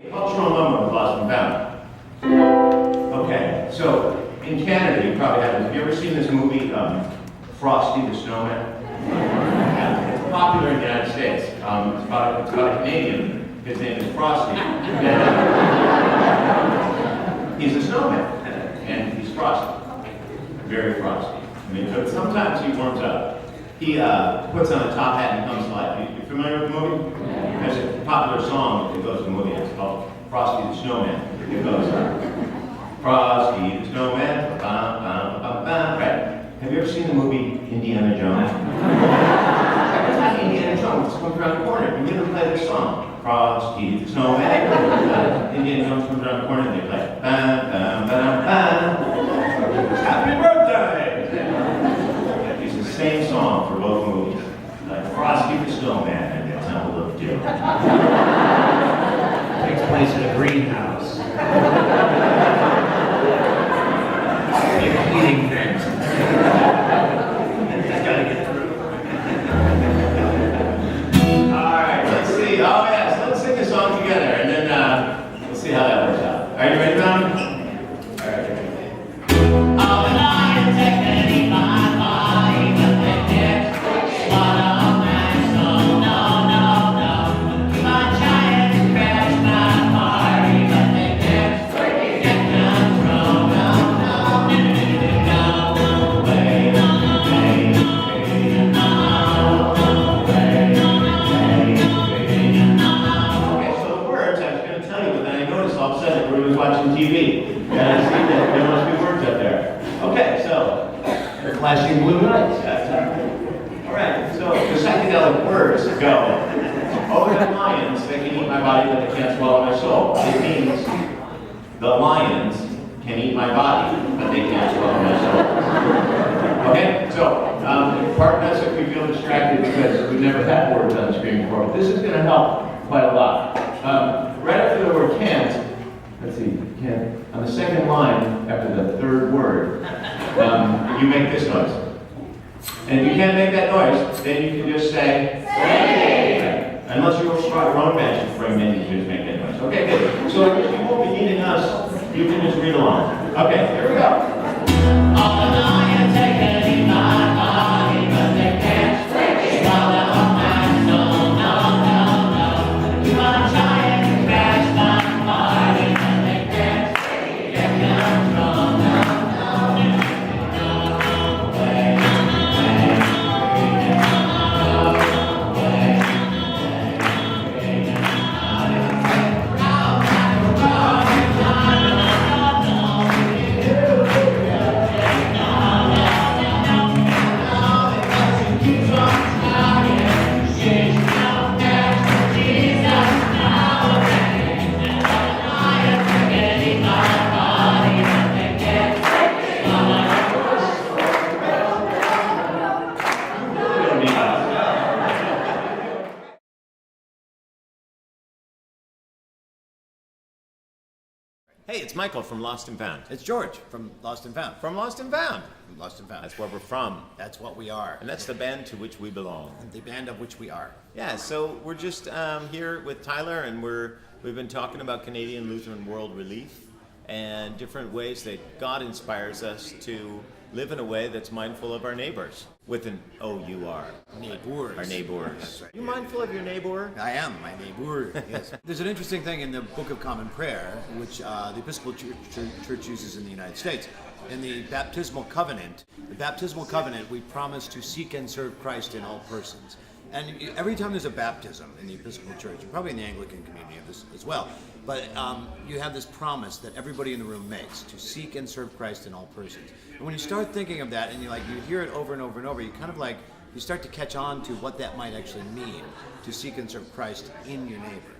Cultural moment of lost and found. Okay, so in Canada, you probably haven't. Have you ever seen this movie, Frosty the Snowman? It's popular in the United States. It's about a Canadian. His name is Frosty. He's a snowman, and he's frosty. Very frosty. I mean, but sometimes he warms up. He puts on a top hat and comes to life. You familiar with the movie? There's a popular song that goes with the movie. It's called Frosty the Snowman. It goes, Frosty the Snowman, bum, bum, bum, bum. Right. Have you ever seen the movie Indiana Jones? It's not Indiana Jones. It's comes around the corner. You never play this song. Frosty the Snowman. Indiana Jones comes around the corner and they play, bum, bum, bum, bum. Happy birthday! It's the same song for both movies. Like Frosty the Snowman and the Temple of Doom. Takes place in a greenhouse. Eating things. Just gotta get through. Alright, let's see. Oh yes, let's sing a song together and then we'll see how that works out. Are you ready, Tom? Alright. All the lions can eat my body, but they can't swallow my soul. No, no, no. My giants crash my party, but they can't get control. No, no, no way, no way, Okay, so the words, I was going to tell you, but then I noticed all of a sudden everybody was watching TV. And I see that there must be words up there. Okay, so, They're flashing blue lights. all right, so the psychedelic words go, oh, the lions, they can eat my body, but they can't swallow my soul. It means the lions can eat my body, but they can't swallow my soul. Okay, so pardon us if we feel distracted because we've never had words on the screen before, but this is going to help quite a lot. Right after the word can't, let's see, can't, on the second line after the third word, you make this noise. And if you can't make that noise, then you can just say, hey! Unless you're your own magic frame, then you can just make that noise. Okay, good. So if you won't be needing us, you can just read along. Okay, here we go. all the lions can eat my body, but they can't swallow my soul. No, no, no. My giants crash my party, but they can't get control. No, no, no way, Hey, it's Michael from Lost and Found. It's George from Lost and Found. From Lost and Found. From Lost and Found. That's where we're from. That's what we are. And that's the band to which we belong. The band of which we are. Yeah, so we're just here with Tyler, and we've been talking about Canadian Lutheran World Relief and different ways that God inspires us to live in a way that's mindful of our neighbors. With an O-U-R. Neighbours. Our neighbors. That's right. You mindful of your neighbor? I am, my neighbour. Yes. There's an interesting thing in the Book of Common Prayer, which the Episcopal Church uses in the United States. In the baptismal covenant, we promise to seek and serve Christ in all persons. And every time there's a baptism in the Episcopal Church, and probably in the Anglican community of this as well, but you have this promise that everybody in the room makes to seek and serve Christ in all persons. And when you start thinking of that, and you hear it over and over and over, you kind of you start to catch on to what that might actually mean to seek and serve Christ in your neighbor.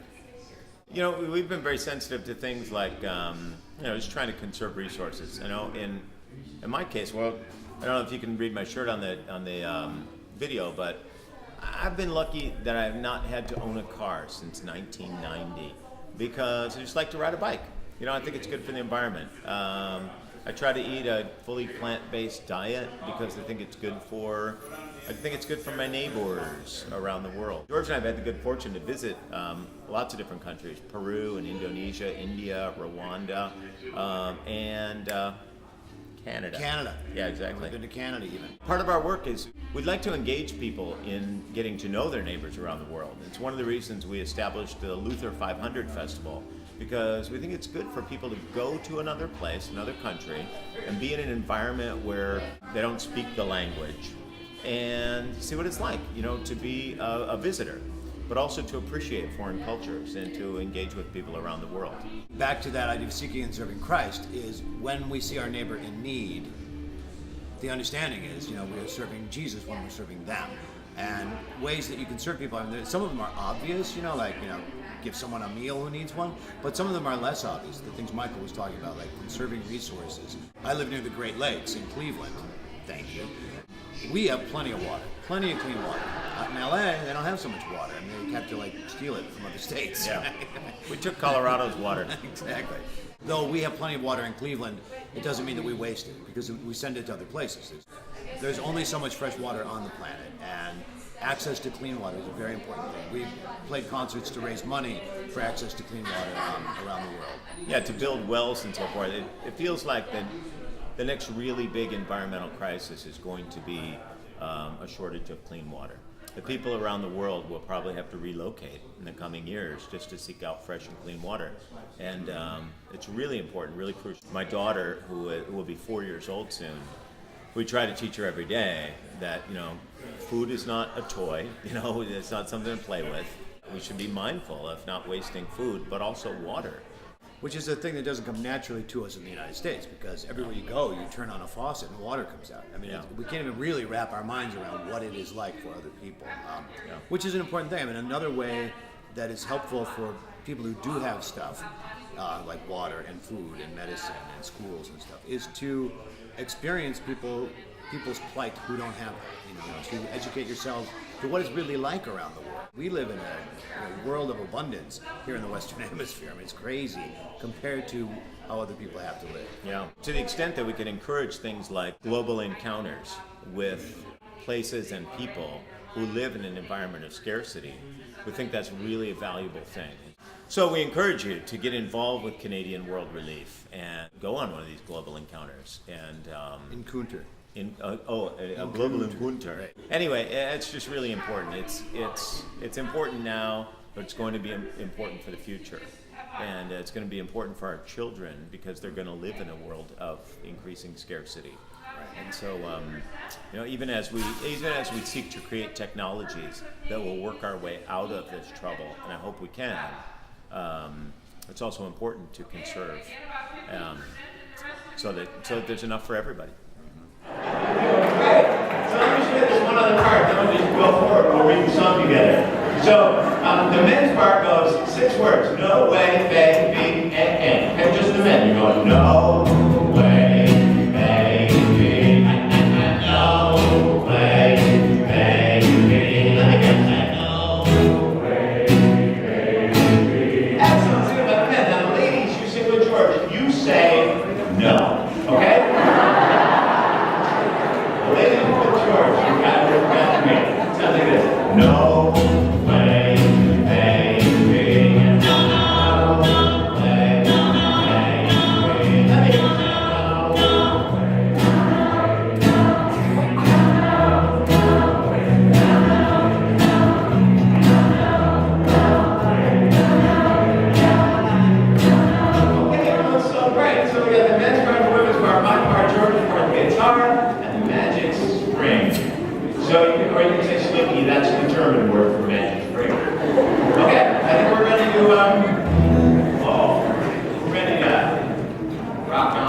You know, we've been very sensitive to things like, just trying to conserve resources. You know, in my case, well, I don't know if you can read my shirt on the video, but I've been lucky that I have not had to own a car since 1990 because I just like to ride a bike. You know, I think it's good for the environment. I try to eat a fully plant-based diet because I think it's good for I think it's good for my neighbors around the world. George and I have had the good fortune to visit lots of different countries: Peru and Indonesia, India, Rwanda, and Canada. Canada. Yeah, exactly. We've been to Canada even. Part of our work is we'd like to engage people in getting to know their neighbors around the world. It's one of the reasons we established the Luther 500 Festival, because we think it's good for people to go to another place, another country, and be in an environment where they don't speak the language and see what it's like, to be a visitor, but also to appreciate foreign cultures and to engage with people around the world. Back to that idea of seeking and serving Christ is when we see our neighbor in need, the understanding is, we are serving Jesus when we're serving them. And ways that you can serve people, some of them are obvious, give someone a meal who needs one, but some of them are less obvious, the things Michael was talking about, like conserving resources. I live near the Great Lakes in Cleveland, thank you. We have plenty of water, plenty of clean water. Out in LA, they don't have so much water. They have to steal it from other states. Yeah. We took Colorado's water. Exactly. Though we have plenty of water in Cleveland, it doesn't mean that we waste it, because we send it to other places. There's only so much fresh water on the planet, and access to clean water is a very important thing. We've played concerts to raise money for access to clean water around the world. Yeah, to build wells and so forth. It feels like the next really big environmental crisis is going to be a shortage of clean water. The people around the world will probably have to relocate in the coming years just to seek out fresh and clean water. And it's really important, really crucial. My daughter, who will be 4 years old soon, we try to teach her every day that, food is not a toy, it's not something to play with. We should be mindful of not wasting food, but also water. Which is a thing that doesn't come naturally to us in the United States, because everywhere you go, you turn on a faucet and water comes out. We can't even really wrap our minds around what it is like for other people, which is an important thing. Another way that is helpful for people who do have stuff, like water and food and medicine and schools and stuff, is to experience people's plight who don't have it, to educate yourselves to what it's really like around the world. We live in a world of abundance here in the Western Hemisphere. It's crazy compared to how other people have to live. Yeah. To the extent that we can encourage things like global encounters with places and people who live in an environment of scarcity, we think that's really a valuable thing. So we encourage you to get involved with Canadian World Relief and go on one of these global encounters. And Encounter. A global encounter. Right. Anyway, it's just really important. It's important now, but it's going to be important for the future, and it's going to be important for our children because they're going to live in a world of increasing scarcity. Right. And so, even as we seek to create technologies that will work our way out of this trouble, and I hope we can, it's also important to conserve, so that there's enough for everybody. Okay, so let me just get this one other part, then we'll just go forward, we'll read the song together. So, the men's part goes 6 words: no way, they, be, and. Okay, just the men, you're going, no way, they, be, no way, they, be. Let me get that. No way, they, be. Excellent, sing about the men. Now the ladies, you sing with George, you say no, okay? Ladies with George, you got me. Sounds like this. No way, baby. No way, baby. Let me Okay, everyone's so great. So we got the men's part, the women's part, my part, George's part, the guitar. So you can say slinky, that's the German word for magic spring. Okay, I think we're ready to, we're ready to rock on.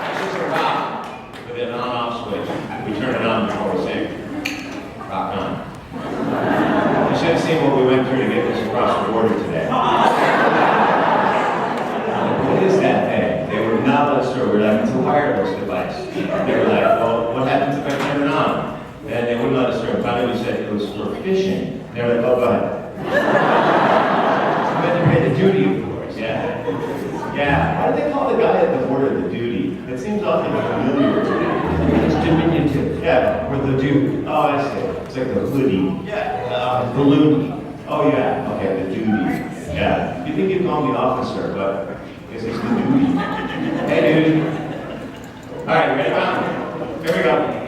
It's just a rock with an on-off switch. We turn it on before we sing. Rock on. You should have seen what we went through to get this across the border today. What is that thing? They would not let us through. We were like, it's a wireless device. They were like, well, what happens if I turn it on? And they wouldn't let us through. Finally, we said it was for fishing. They were like, oh, go ahead. We had to pay the duty, of course. Yeah. Yeah. Why do they call the guy at the border the duty? It seems something familiar to me. It's diminutive. Yeah, or the dude. Oh, I see. It's like the hoodie. Yeah. The loony. Oh, yeah. Okay, the duty. Yeah. You think you'd call me officer, but I guess it's the duty. Hey, dude. All right, ready, Bob? Here we go.